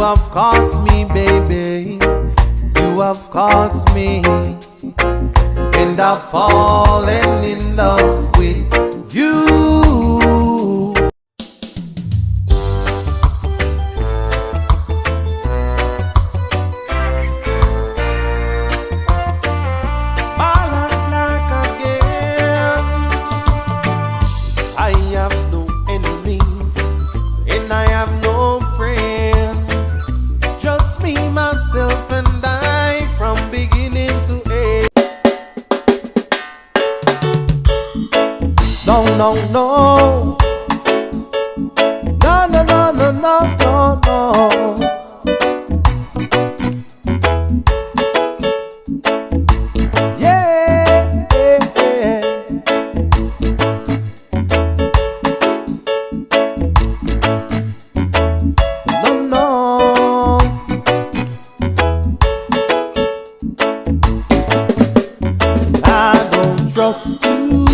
have caught me, baby. You have caught me. And I've fallen in love with you. Marlon Clarke again. I have no enemies and I have no friends. Just me, myself, and I from beginning to end. No, no, no. No, no, no, no, no, no, no. Yeah, yeah, yeah. No, no. I don't trust you.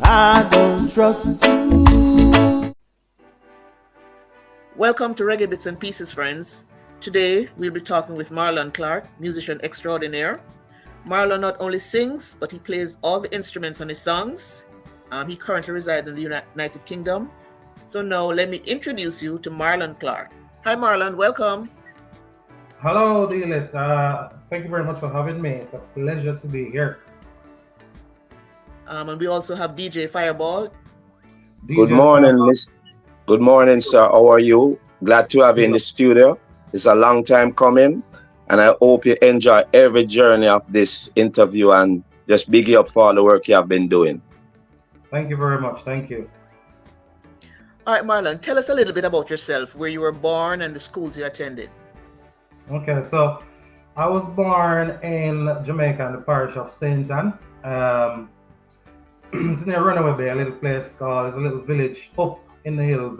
I don't trust you. Welcome to ReggaeBitz&Pcs, friends. Today, we'll be talking with Marlon Clarke, musician extraordinaire. Marlon not only sings, but he plays all the instruments on his songs. He currently resides in the United Kingdom. So now, let me introduce you to Marlon Clarke. Hi, Marlon. Welcome. Hello, Dealit. Thank you very much for having me. It's a pleasure to be here. And we also have DJ Fireball. Good morning, Miss. Good morning, sir. How are you? Glad to have you in the studio. It's a long time coming, and I hope you enjoy every journey of this interview and just big you up for all the work you have been doing. Thank you very much. Thank you. All right, Marlon, tell us a little bit about yourself, where you were born and the schools you attended. Okay, so I was born in Jamaica, in the parish of St. John. It's near Runaway Bay, a little place called, it's a little village up in the hills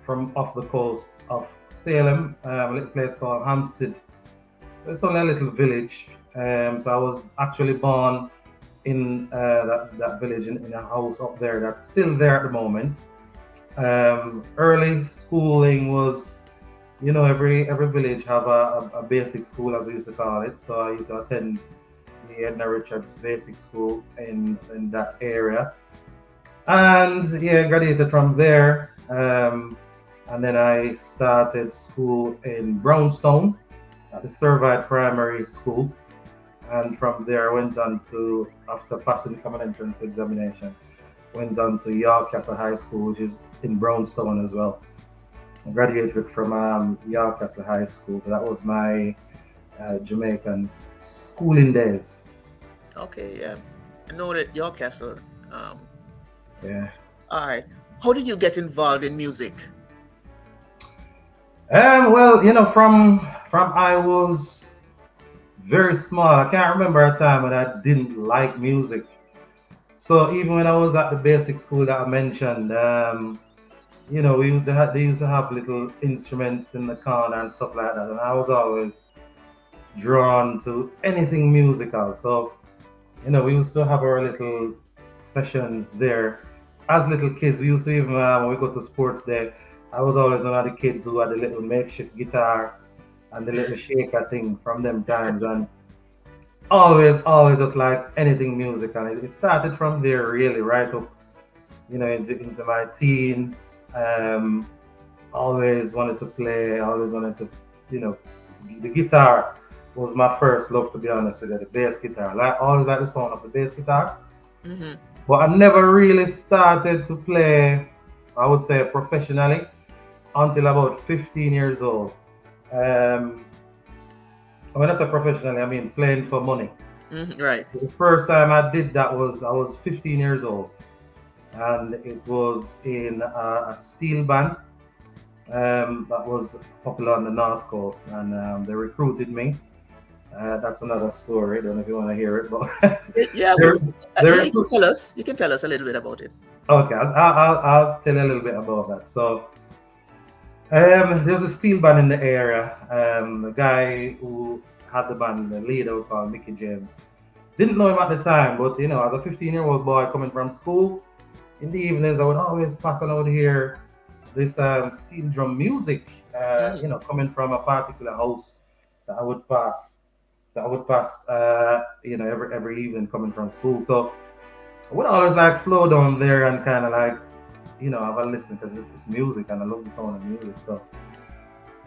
from off the coast of Salem, a little place called Hampstead. It's only a little village. So I was actually born in that village in a house up there that's still there at the moment. Early schooling was, you know, every village have a basic school, as we used to call it. So I used to attend the Edna Richards Basic School in that area, and yeah, graduated from there. And then I started school in Brownstone at the Servite Primary School, and from there I went on to, after passing the common entrance examination, went on to York Castle High School, which is in Brownstone as well. I graduated from York Castle High School, so that was my Jamaican schooling days. Okay, yeah. I know that York Castle. Yeah. All right. How did you get involved in music? Well, you know, from I was very small. I can't remember a time when I didn't like music. So even when I was at the basic school that I mentioned, you know, they used to have little instruments in the corner and stuff like that, and I was always drawn to anything musical. So, you know, we used to have our little sessions there as little kids. We used to even when we go to sports day, I was always one of the kids who had the little makeshift guitar and the little shaker thing from them times, and always just like anything musical. It started from there, really, right up, you know, into my teens. Always wanted to play, always wanted to, you know, the guitar was my first love, to be honest with you, the bass guitar. Always like the sound of the bass guitar. Mm-hmm. But I never really started to play, I would say, professionally until about 15 years old. When I say professionally, I mean playing for money. Mm-hmm, right. So the first time I did that was, I was 15 years old, and it was in a steel band that was popular on the North Coast, and they recruited me. That's another story. I don't know if you want to hear it, but yeah, you can tell us. You can tell us a little bit about it. Okay, I'll tell you a little bit about that. So there's a steel band in the area. The guy who had the band, the leader, was called Mickey James. Didn't know him at the time, but you know, as a 15-year-old boy coming from school, in the evenings I would always pass on out here this steel drum music, coming from a particular house that I would pass, every evening coming from school. So I would always like slow down there and kind of like, have a listen because it's music and I love the sound of music. So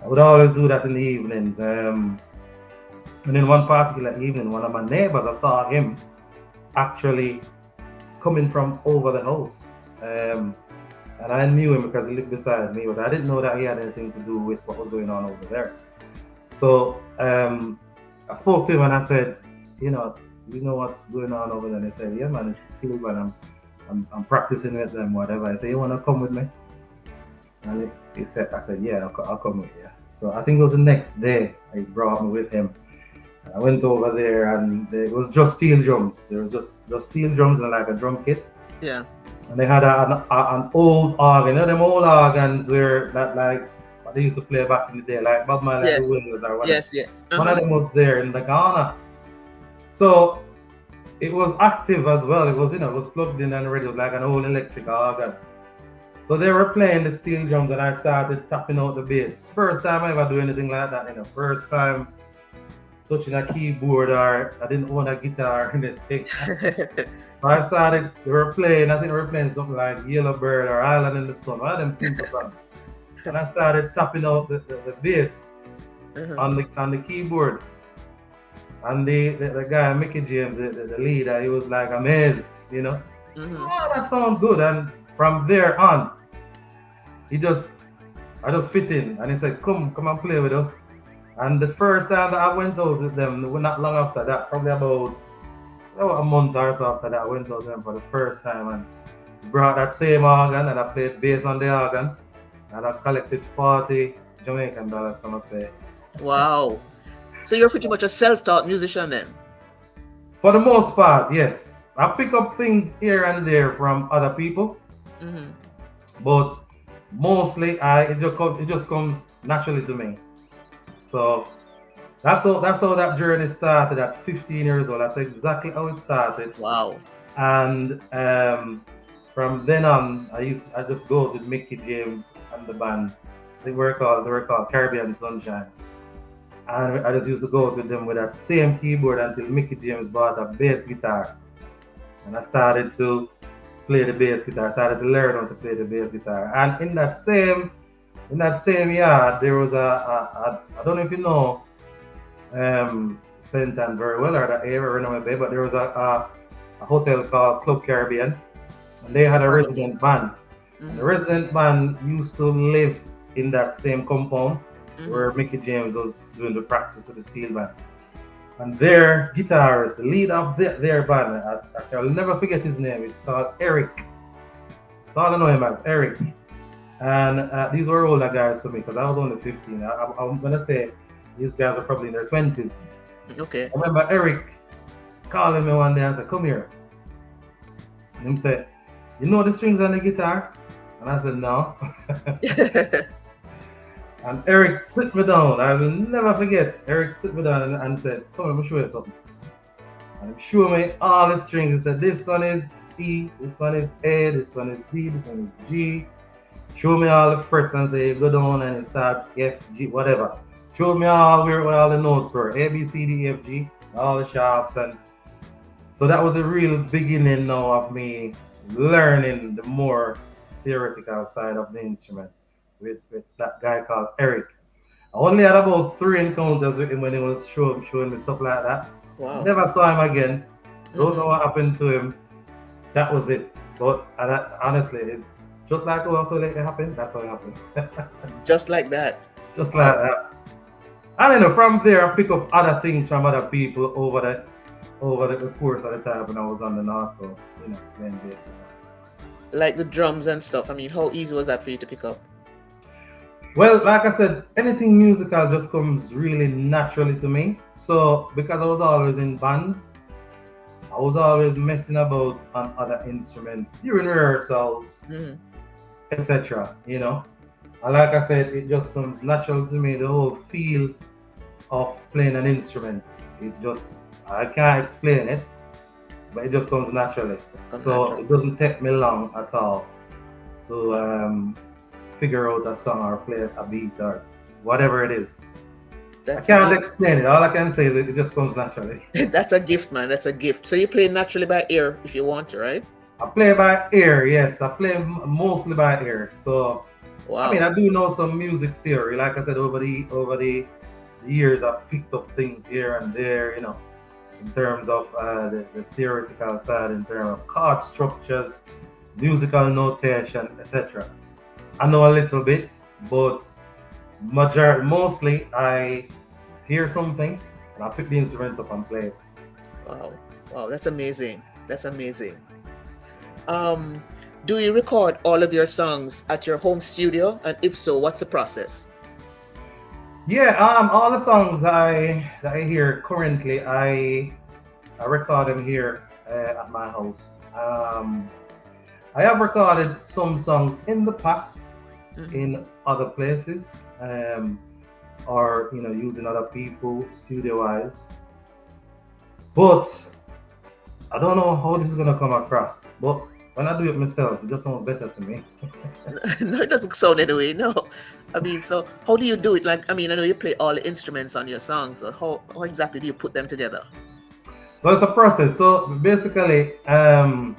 I would always do that in the evenings. And then one particular evening, one of my neighbors, I saw him actually coming from over the house. And I knew him because he lived beside me, but I didn't know that he had anything to do with what was going on over there. So I spoke to him and I said, you know what's going on over there? And he said, yeah, man, it's still when I'm practicing with them, whatever. I said, you want to come with me? And I said, yeah, I'll come with you. So I think it was the next day he brought me with him. I went over there and it was just steel drums. There was just steel drums and like a drum kit. Yeah. And they had an old organ. Them old organs were that like what they used to play back in the day, like Bob Marley, yes. the Williams or whatever. Yes. One of them was there in the Ghana. So it was active as well. It was, it was plugged in and ready. It was like an old electric organ. So they were playing the steel drums and I started tapping out the bass. First time I ever do anything like that, First time touching a keyboard or I didn't own a guitar or anything. So I started, they were playing something like Yellow Bird or Island in the Sun, one of them simple songs. And I started tapping out the bass on the keyboard. And the guy, Mickey James, the leader, he was like amazed, Oh, that sounds good. And from there on, I just fit in and he said, come and play with us. And the first time that I went out with them, not long after that, probably about a month or so after that, I went out with them for the first time and brought that same organ and I played bass on the organ and I collected 40 Jamaican dollars from a play. Wow. So you're pretty much a self-taught musician then? For the most part, yes. I pick up things here and there from other people, but mostly it just comes naturally to me. So that's how that journey started at 15 years old. That's exactly how it started. Wow. And from then on, I just go with Mickey James and the band. They were called Caribbean Sunshine. And I just used to go with them with that same keyboard until Mickey James bought a bass guitar. And I started to play the bass guitar. I started to learn how to play the bass guitar. And in that same yard, there was I don't know if you know St. Anne very well or the area, but there was a hotel called Club Caribbean. And they had a resident band. And the resident band used to live in that same compound where Mickey James was doing the practice with the steel band. And their guitarist, the lead of their band, I'll never forget his name, it's called Eric. That's all I know him as, Eric. And these were older guys to me because I was only 15. I'm going to say these guys are probably in their 20s. Okay. I remember Eric calling me one day and said, come here. And he said, you know the strings on the guitar? And I said, no. And Eric sit me down. I will never forget. Eric sit me down and said, come on, let me show you something. And he showed me all the strings. He said, this one is E, this one is A, this one is D, this one is G. Show me all the frets and say, go down and start F, G, whatever. Show me all where all the notes were, A, B, C, D, F, G, all the sharps. And so that was a real beginning now of me learning the more theoretical side of the instrument with that guy called Eric. I only had about 3 encounters with him when he was showing me stuff like that. Wow. Never saw him again. Don't know what happened to him. That was it. But honestly, just like how it happened, that's how it happened. Just like that. Just like that. And from there, I pick up other things from other people over the course of the time when I was on the North Coast, playing bass. Like the drums and stuff. I mean, how easy was that for you to pick up? Well, like I said, anything musical just comes really naturally to me. So because I was always in bands, I was always messing about on other instruments during rehearsals, etc. And like I said, it just comes natural to me, the whole feel of playing an instrument. I can't explain it, but it just comes naturally. It doesn't take me long at all to figure out a song or play a beat or whatever it is. That's I can't explain it. All I can say is it just comes naturally. That's a gift, man. That's a gift. So you play naturally by ear if you want to, right? I play by ear, yes. I play mostly by ear. So, wow. I mean, I do know some music theory. Like I said, over the years, I've picked up things here and there, in terms of the theoretical side, in terms of chord structures, musical notation, etc. I know a little bit, but mostly I hear something and I pick the instrument up and play it. Wow, that's amazing. That's amazing. Do you record all of your songs at your home studio? And if so, what's the process? Yeah, all the songs that I hear currently, I record them here at my house. I have recorded some songs in the past in other places, or using other people studio-wise. But I don't know how this is gonna come across. But when I do it myself, it just sounds better to me. No, it doesn't sound anyway. No, I mean, so how do you do it? Like, I mean, I know you play all the instruments on your songs. So how exactly do you put them together? So it's a process. So basically, I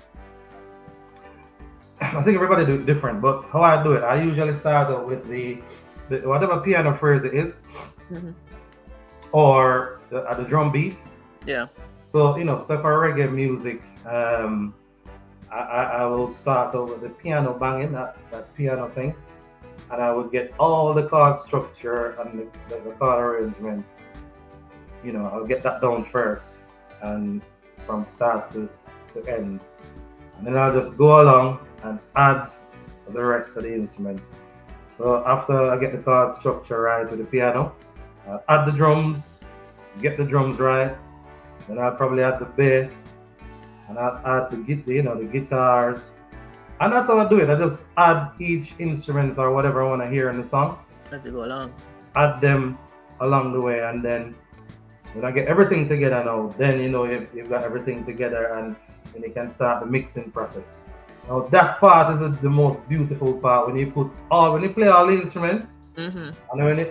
think everybody do it different. But how I do it, I usually start out with the whatever piano phrase it is, or the drum beat. Yeah. So so for reggae music, I will start out with the piano banging, that piano thing, and I would get all the chord structure and the chord arrangement. I'll get that down first, and from start to end, and then I'll just go along and add the rest of the instrument. So after I get the chord structure right with the piano, I'll add the drums, get the drums right, then I'll probably add the bass, and I'll add the guitars, and that's how I do it. I just add each instrument or whatever I want to hear in the song as you go along. Add them along the way, and then when I get everything together now, then you've got everything together, and then you can start the mixing process. Now that part is the most beautiful part when you play all the instruments, and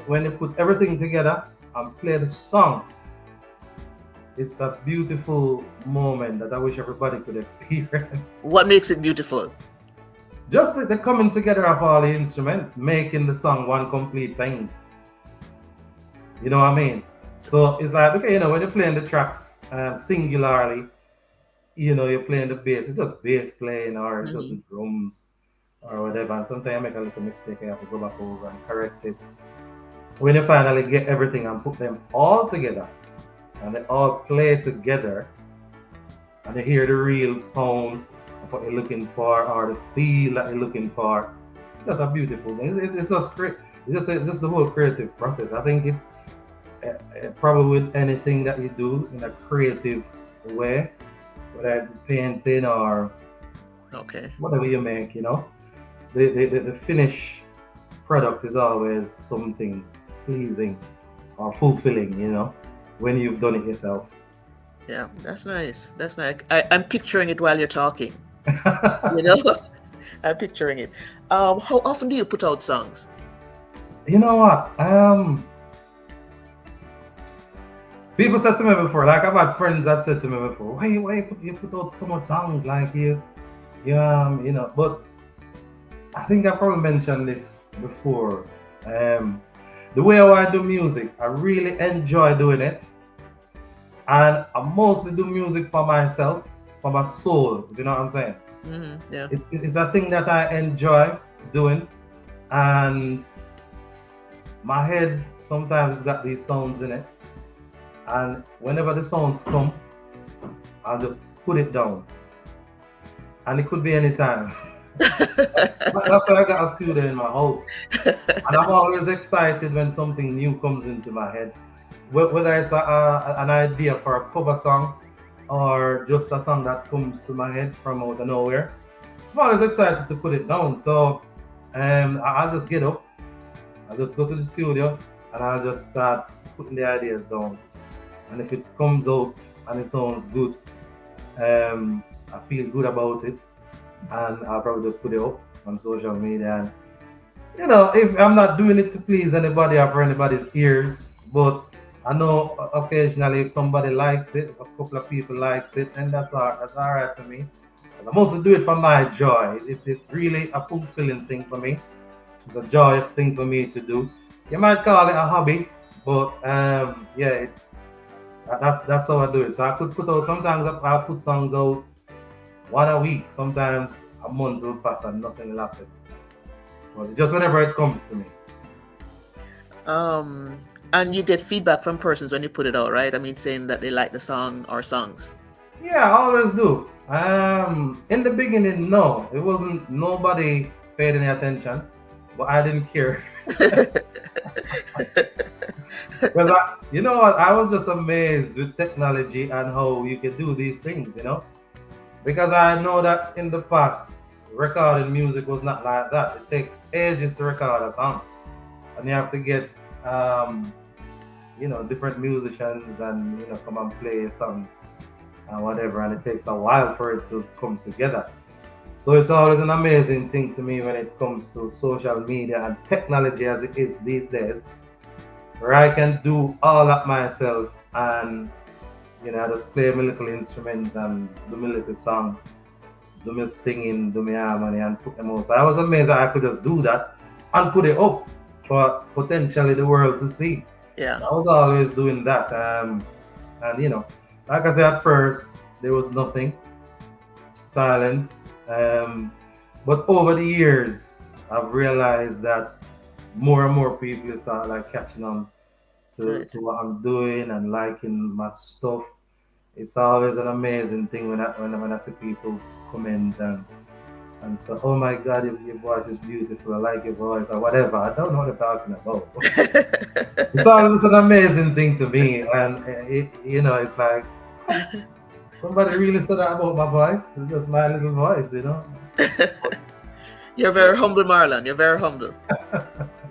when you put everything together and play the song. It's a beautiful moment that I wish everybody could experience. What makes it beautiful? Just the coming together of all the instruments, making the song one complete thing. You know what I mean? So it's like, okay, when you're playing the tracks singularly, you're playing the bass, it's just bass playing, or it's just the drums, or whatever. And sometimes I make a little mistake, I have to go back over and correct it. When you finally get everything and put them all together, and they all play together, and you hear the real sound of what you're looking for, or the feel that you're looking for. That's a beautiful thing. It's just great. It's just the whole creative process. I think it's probably with anything that you do in a creative way, whether it's painting or whatever you make, the finished product is always something pleasing or fulfilling, when you've done it yourself. Yeah, that's nice. That's nice. I'm picturing it while you're talking. I'm picturing it. How often do you put out songs? You know what? People said to me before, like I've had friends that said to me before, why you put out so much songs like you, but I think I probably mentioned this before. The way I do music, I really enjoy doing it. And I mostly do music for myself, for my soul, you know what I'm saying? Yeah. It's a thing that I enjoy doing. And my head sometimes got these sounds in it. And whenever the sounds come, I'll just put it down. And it could be any time. That's why I got a studio in my house. And I'm always excited when something new comes into my head. Whether it's an idea for a cover song or just a song that comes to my head from out of nowhere, I'm always excited to put it down. So I'll just get up, I'll just go to the studio, and I'll just start putting the ideas down. And if it comes out and it sounds good, I feel good about it, and I'll probably just put it up on social media, if I'm not doing it to please anybody or for anybody's ears, but I know occasionally if somebody likes it, a couple of people likes it, and that's all right for me. And I mostly do it for my joy. It's really a fulfilling thing for me. It's a joyous thing for me to do. You might call it a hobby, but yeah, that's how I do it. So I could put out sometimes I'll put songs out one a week. Sometimes a month will pass and nothing will happen. But just whenever it comes to me. And you get feedback from persons when you put it out, right? I mean, saying that they like the song or songs. Yeah, I always do. In the beginning, no, it wasn't. Nobody paid any attention, but I didn't care. Because you know what? I was just amazed with technology and how you can do these things. Because I know that in the past, recording music was not like that. It takes ages to record a song, and you have to get different musicians and come and play songs and whatever, and it takes a while for it to come together. So it's always an amazing thing to me when it comes to social media and technology as it is these days, where I can do all that myself and I just play my little instrument and do my little song, do my singing, do my harmony and put them out. So I was amazed that I could just do that and put it up for potentially the world to see. Yeah. I was always doing that. And like I said, at first there was nothing, silence. But over the years, I've realized that more and more people start like catching on to what I'm doing and liking my stuff. It's always an amazing thing when I see people comment and say, "Oh my God, your voice is beautiful. I like your voice," or whatever. I don't know what they're talking about. It's always an amazing thing to me, and it's like somebody really said that about my voice. It's just my little voice. You're very humble, Marlon. You're very humble.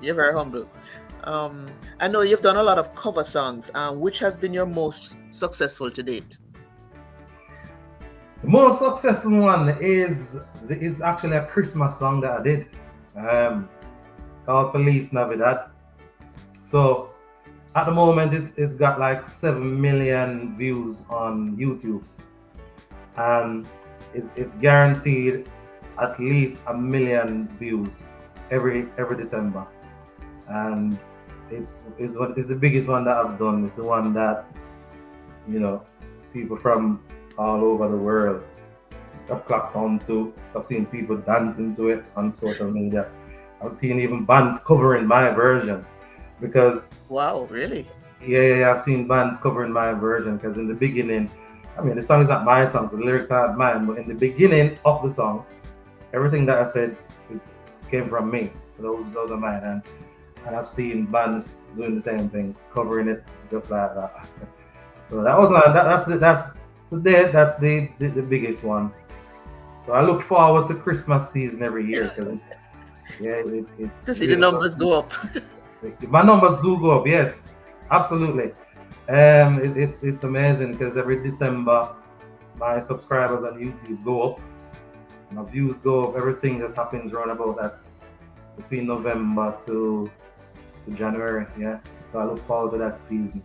You're very humble. I know you've done a lot of cover songs. Which has been your most successful to date? The most successful one is actually a Christmas song that I did, called Feliz Navidad. So at the moment, it's got like 7 million views on YouTube, and it's guaranteed at least 1 million views every December, and it's the biggest one that I've done. It's the one that people from all over the world have clocked on to. I've seen people dancing to it on social media. I've seen even bands covering my version because wow, really? Yeah, I've seen bands covering my version because in the beginning, I mean, the song is not my song, the lyrics aren't mine, but in the beginning of the song, everything that I said came from me. Those are mine, and I've seen bands doing the same thing, covering it just like that. So that was that's the biggest one. So I look forward to Christmas season every year because to see the numbers go up. My numbers do go up, yes, absolutely. It's amazing because every December my subscribers on YouTube go up, my views go up. Everything just happens around about that between November to January. Yeah, so I look forward to that season.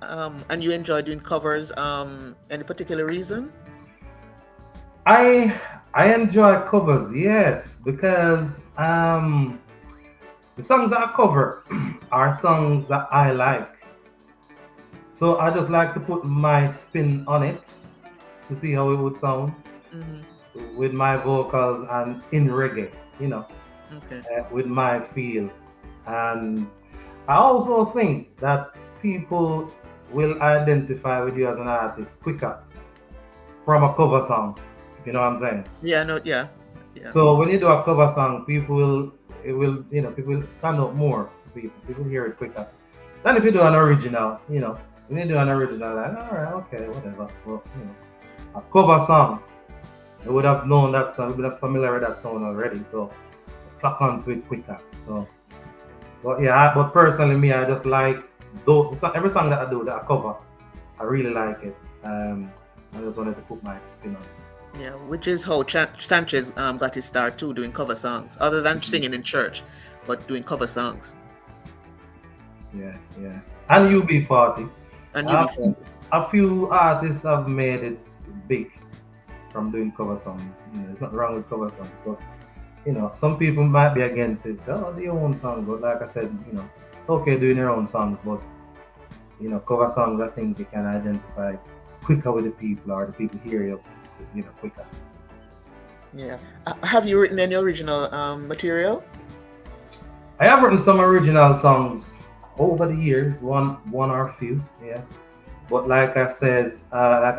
And you enjoy doing covers? Any particular reason? I enjoy covers, yes, because the songs that I cover are songs that I like. So I just like to put my spin on it to see how it would sound with my vocals and in reggae, with my feel. And I also think that people will identify with you as an artist quicker from a cover song. You know what I'm saying? Yeah, no, yeah. So when you do a cover song, people will stand up more to people. People hear it quicker than if you do an original. When you do an original, like, all right, okay, whatever. But a cover song, they would have known that song, would have familiar with that song already. So clock onto it quicker. So, but personally, me, I just like every song that I do that I cover, I really like it. I just wanted to put my spin on it. Yeah, which is how Sanchez got his start too, doing cover songs, other than singing in church, but doing cover songs. Yeah. And UB40. And UB40. A few artists have made it big from doing cover songs. There's nothing wrong with cover songs, but some people might be against it. Say, oh, do your own song. But like I said, it's okay doing your own songs, but cover songs, I think you can identify quicker with the people, or the people hear you, quicker. Yeah. Have you written any original material? I have written some original songs over the years, one or a few, yeah. But like I said, the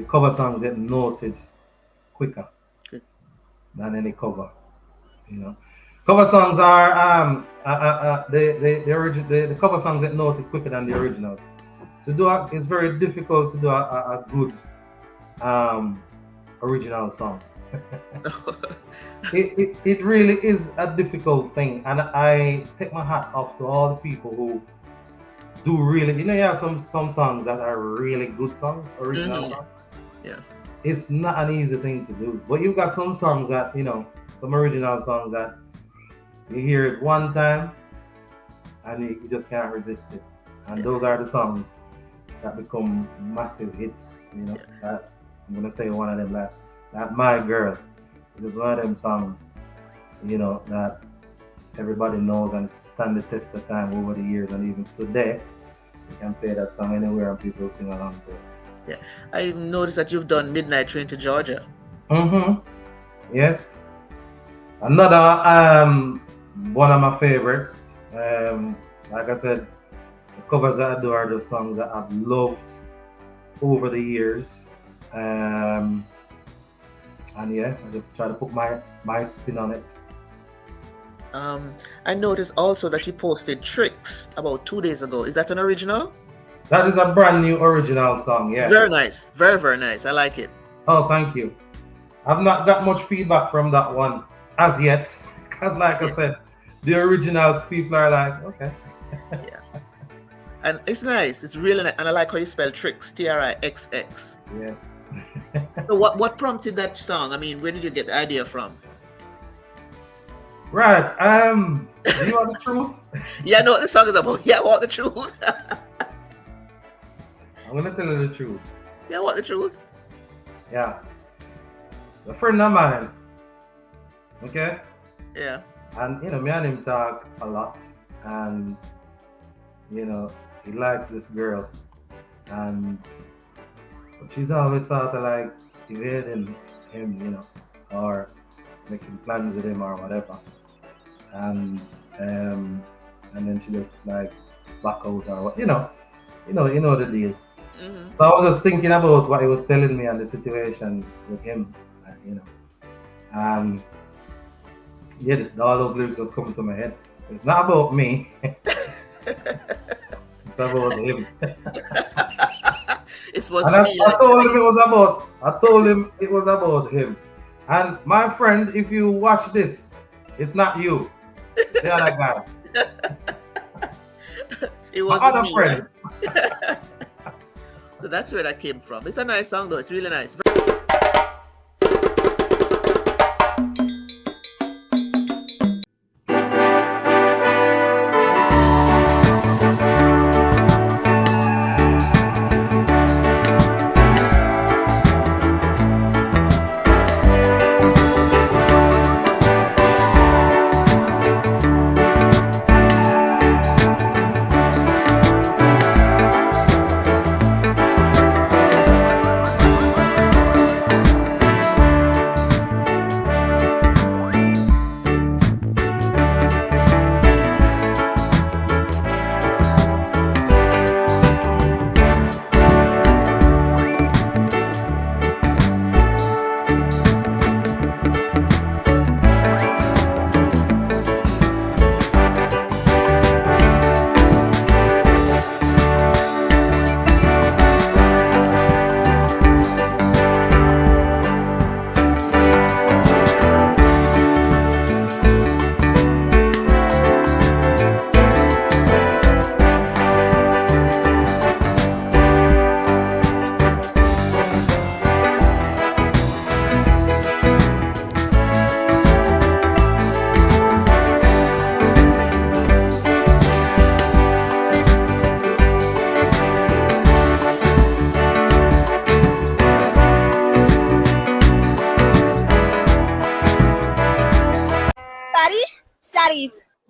cover songs get noted quicker than any cover. Cover songs are the cover songs get noted quicker than the originals. It's very difficult to do a good original song. It really is a difficult thing, and I take my hat off to all the people who do really. You have some songs that are really good songs, original songs. Yeah, it's not an easy thing to do, but you've got some songs that some original songs that you hear it one time and you just can't resist it, and those are the songs that become massive hits. That I'm gonna say one of them, that My Girl. It is one of them songs, that everybody knows, and it's stand the test of time over the years, and even today, you can play that song anywhere and people sing along to it. Yeah, I've noticed that you've done Midnight Train to Georgia. Yes. Another one of my favorites. Like I said, the covers that I do are the songs that I've loved over the years. And yeah, I just try to put my spin on it. I noticed also that you posted Tricks about 2 days ago. Is that an original? That is a brand new original song, yeah. Very nice. Very, very nice. I like it. Oh, thank you. I've not got much feedback from that one as yet. Because like I said, the originals, people are like, okay. Yeah. And it's nice. It's really nice. And I like how you spell Tricks, Trixx. Yes. So what prompted that song? I mean, where did you get the idea from? Right. Do you want the truth? Yeah, I know what the song is about. Yeah, I want the truth. I'm gonna tell you the truth. Yeah, I want the truth. Yeah. A friend of mine. Okay? Yeah. And me and him talk a lot. And he likes this girl. And but she's always sort of like evading him, or making plans with him or whatever. And then she just like back out or what, you know the deal. Mm-hmm. So I was just thinking about what he was telling me and the situation with him, and all those lyrics was coming to my head. It's not about me. It's about him. It was and I told him it was about him. And my friend, if you watch this, it's not you. The other guy. It was my other friend. Right? So that's where that came from. It's a nice song though. It's really nice.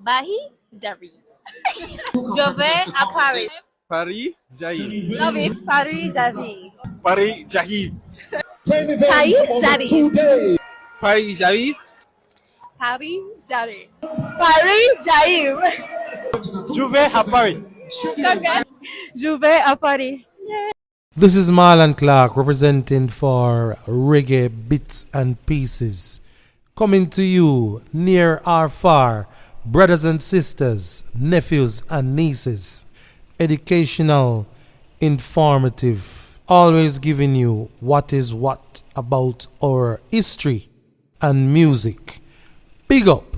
Bahi, j'arrive. Je vais à Paris. Paris, j'arrive. J'arrive. Paris, j'arrive. Paris, j'arrive. Paris, j'arrive. Paris, j'arrive. Paris, j'arrive. Paris, j'arrive. Je vais à Paris. Je vais à Paris. This is Marlon Clarke representing for ReggaeBitz&Pcs. Coming to you near or far, brothers and sisters, nephews and nieces. Educational, informative, always giving you what is what about our history and music. Big up!